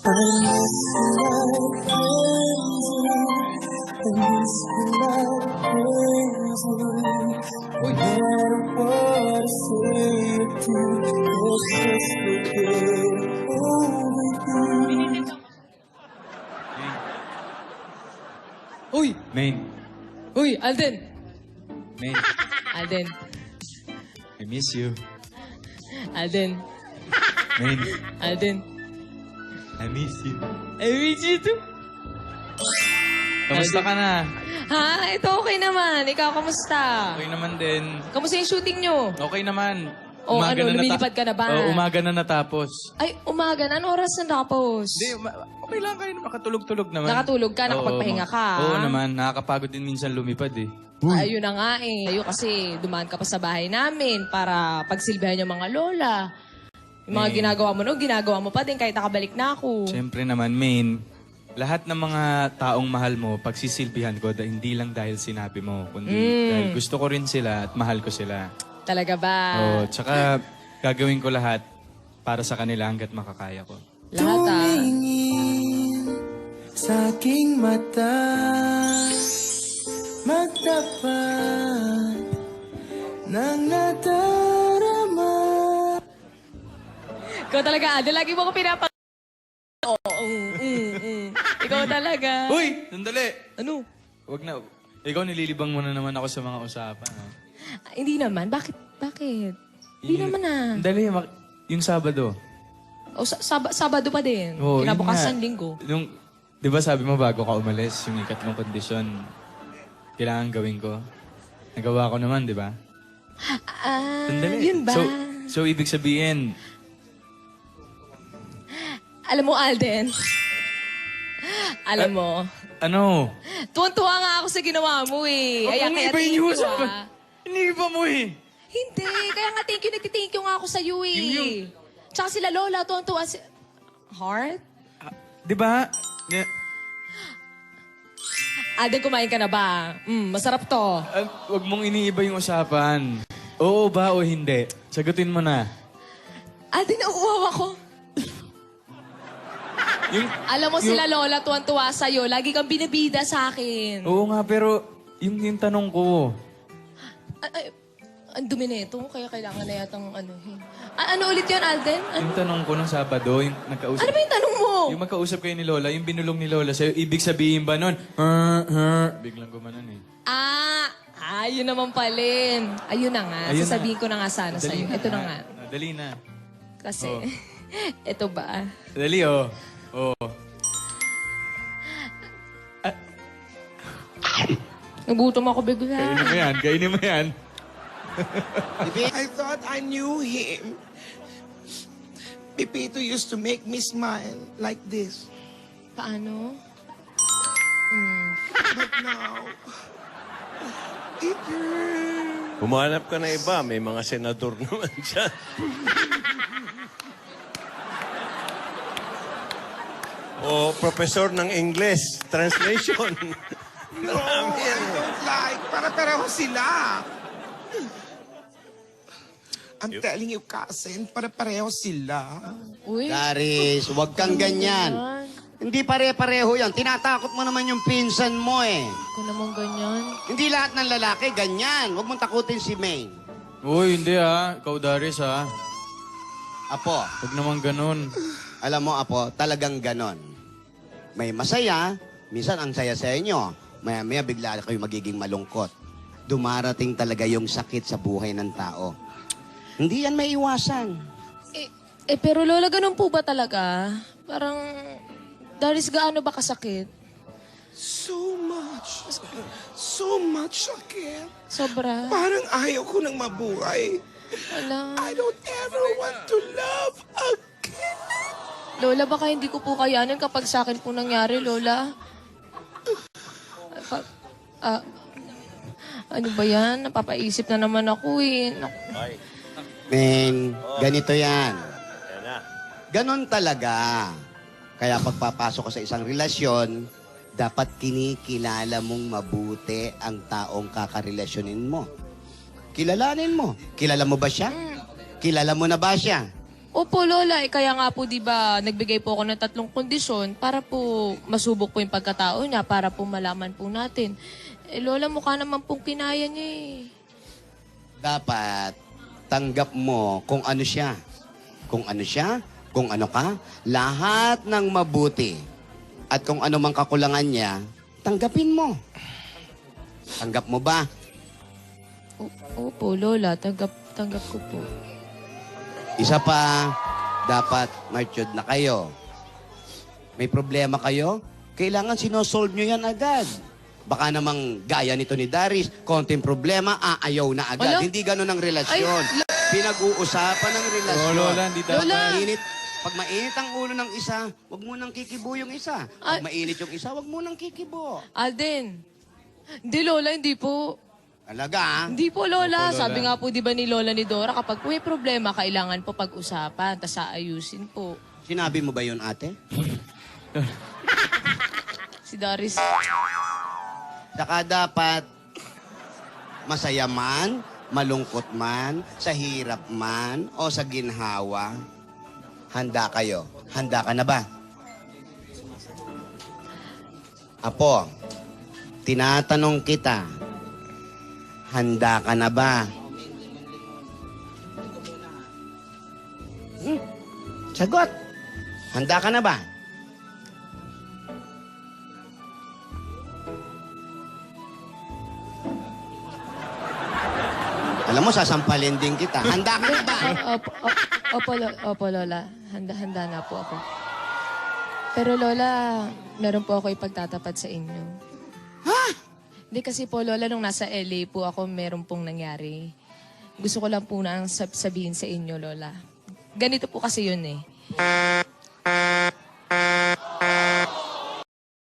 I miss you like crazy. I miss you like crazy. No matter what I say or do, let's just forget over you. Uy! Main. Uy, Alden! Main. Alden. I miss you. Alden. Main. Alden. I miss you. I miss you too. Kamusta ka na? Ha? Ito okay naman. Ikaw, kamusta? Okay naman din. Kamusta yung shooting nyo? Okay naman. O ano, lumilipad ka na ba? Umaga na natapos. Ay, umaga na. Anong oras na tapos? Hindi, okay lang kayo. Makatulog-tulog naman. Nakatulog ka? Nakapagpahinga ka? Oo naman. Nakakapagod din minsan lumipad eh. Ayun na nga eh. Ayun kasi dumaan ka pa sa bahay namin para pagsilbihan yung mga lola. Yung mga ginagawa mo no, ginagawa mo pa din kahit nakabalik na ako. Siyempre naman, Main. Lahat ng mga taong mahal mo, pagsisilbihan ko, hindi lang dahil sinabi mo, kundi dahil gusto ko rin sila at mahal ko sila. Talaga ba? Oo, tsaka gagawin ko lahat para sa kanila hanggat makakaya ko. Lahat ah. Tumingin sa aking mata, magtapat ng nadarama. Ikaw talaga, Alden. Lagi mo ko pinapag... Oo, Ikaw talaga. Uy! Sandali! Ano? Wag na. Ikaw nililibang mo na naman ako sa mga usapan. Ha? Hindi naman. Bakit? Hindi naman ah. Dali, yung Sabado. O, Sabado pa din. Oo, yun Kinabukasan nga. linggo. Yung, di ba sabi mo bago ka umalis, yung ikatlong kondisyon, kailangan gawin ko. Nagawa ko naman, di ba? Ah, Sandali. yun ba? So, ibig sabihin, Alam mo, Alden. Alam mo, ano? tuwan-tuwa nga ako sa ginawa mo eh. Kaya Kung iba thank yung you, usapan. ah. Iniiba mo eh. Hindi, kaya nga nagti-thank you nga ako sa'yo eh. Tsaka sila Lola, tuwan-tuwa si... Heart? Di ba? Alden, kumain ka na ba? Masarap to. Wag mong iniiba yung usapan. Oo ba o hindi? Sagutin mo na. Alden, nauuwaw ako. Alam mo sila Lola, tuwan-tuwa sa'yo. Lagi kang binibida sa akin. Oo nga, pero yung tanong ko, Ang dumi nito, kaya kailangan na yatang ano. Ano ulit yun, Alden? yung tanong ko nung Sabado, yung nagkausap... Ano ba yung tanong mo? Yung magkausap kayo ni Lola, yung binulong ni Lola sa'yo, ibig sabihin ba nun? Biglang gumanon eh. Yun naman palin. Ayun na nga. Ayun Sasabihin ko na nga sana Dali sa'yo. Ito na nga. Dali na. Kasi, ito ba? Dali oh. Oh. Nagutom ako bigla. Kainin mo yan, kainin mo yan. I thought I knew him. Pipito used to make me smile like this. Paano? But now, it hurts. Humanap ka na iba. May mga senador naman dyan. O professor ng English. Translation. No, I don't like. Para-pareho sila. I'm telling you, cousin, para-pareho sila. Uy. Daris, huwag kang ganyan. Hindi pare-pareho yan. Tinatakot mo naman yung pinsan mo eh. Ako naman ganyan. Hindi lahat ng lalaki ganyan. Huwag mong takutin si May. Uy, hindi ah. Ikaw, Darius ah. Apo, Huwag naman ganun. alam mo Apo, talagang ganon. May masaya, minsan ang saya sa inyo. Maya-maya bigla kayo magiging malungkot. Dumarating talaga yung sakit sa buhay ng tao. Hindi yan may iwasan. Pero Lola, ganun po ba talaga? Parang, Daris, gaano ba kasakit? So much sakit. Sobra. Parang ayaw ko nang mabuhay. Ala. I don't ever want to love again. Lola, baka hindi ko po kayanan kapag sa akin po nangyari, Lola. Ano ba yan? Napapaisip na naman ako eh. Men, ganito yan. Yan na. Ganon talaga. Kaya pagpapasok ka sa isang relasyon, dapat kinikilala mong mabuti ang taong kakarelasyonin mo. Kilalanin mo. Kilala mo ba siya? Kilala mo na ba siya? Opo, Lola. Kaya nga po, di ba, nagbigay po ako ng 3 kondisyon para po masubok po yung pagkatao niya, para po malaman po natin. Lola, mukha naman pong kinaya niya eh. Dapat tanggap mo kung ano siya. Kung ano siya, kung ano ka, lahat ng mabuti. At kung ano mang kakulangan niya, tanggapin mo. Tanggap mo ba? Opo, Lola. Tanggap ko po. Isa pa, dapat matured na kayo. May problema kayo? Kailangan sinosolve nyo yan agad. Baka namang gaya nito ni Darius, konting problema, aayaw na agad. Wala. Hindi ganun ang relasyon. Pinag-uusapan ng relasyon. Oo, Lola, hindi dapat. Lola! Pag mainit ang ulo ng isa, wag mo nang kikibo yung isa. Pag Ay. mainit yung isa, wag mo nang kikibo. Alden. Hindi, Lola. Hindi po. Talaga, ha? Hindi po, Lola. Opo, Lola. Sabi nga po, di ba ni Lola ni Dora, kapag po may problema, kailangan po pag-usapan, tas aayusin po. Sinabi mo ba yun, ate? Si Doris. Saka dapat masaya man, malungkot man, sa hirap man, o sa ginhawa, handa kayo. Handa ka na ba? Apo, tinatanong kita, handa ka na ba? Sagot. Handa ka na ba? Alam mo, sasampalin din kita. Handa ka na ba? Opo, Lola. Handa na po ako. Pero Lola, meron po ako ipagtatapat sa inyo. Ha? Hindi kasi po, Lola, nung nasa LA po ako, meron pong nangyari. Gusto ko lang po na sabihin sa inyo, Lola. Ganito po kasi yun eh.